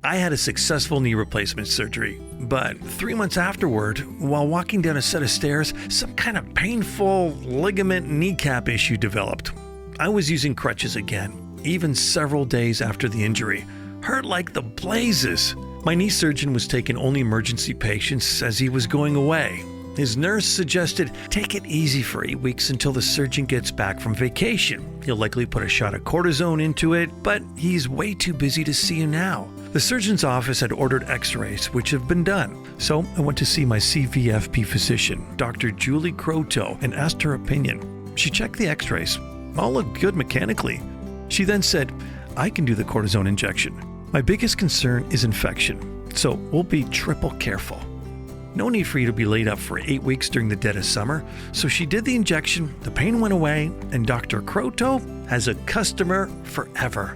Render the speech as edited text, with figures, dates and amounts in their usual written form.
I had a successful knee replacement surgery, but 3 months afterward, while walking down a set of stairs, some kind of painful ligament kneecap issue developed. I was using crutches again, even several days after the injury. Hurt like the blazes. My knee surgeon was taking only emergency patients as he was going away. His nurse suggested take it easy for 8 weeks until the surgeon gets back from vacation. He'll likely put a shot of cortisone into it, but he's way too busy to see you now. The surgeon's office had ordered x-rays, which have been done. So I went to see my CVFP physician, Dr. Julie Croteau, and asked her opinion. She checked the x-rays. All looked good mechanically. She then said, I can do the cortisone injection. My biggest concern is infection, so we'll be triple careful. No need for you to be laid up for 8 weeks during the dead of summer. So she did the injection, the pain went away, and Dr. Croteau has a customer forever.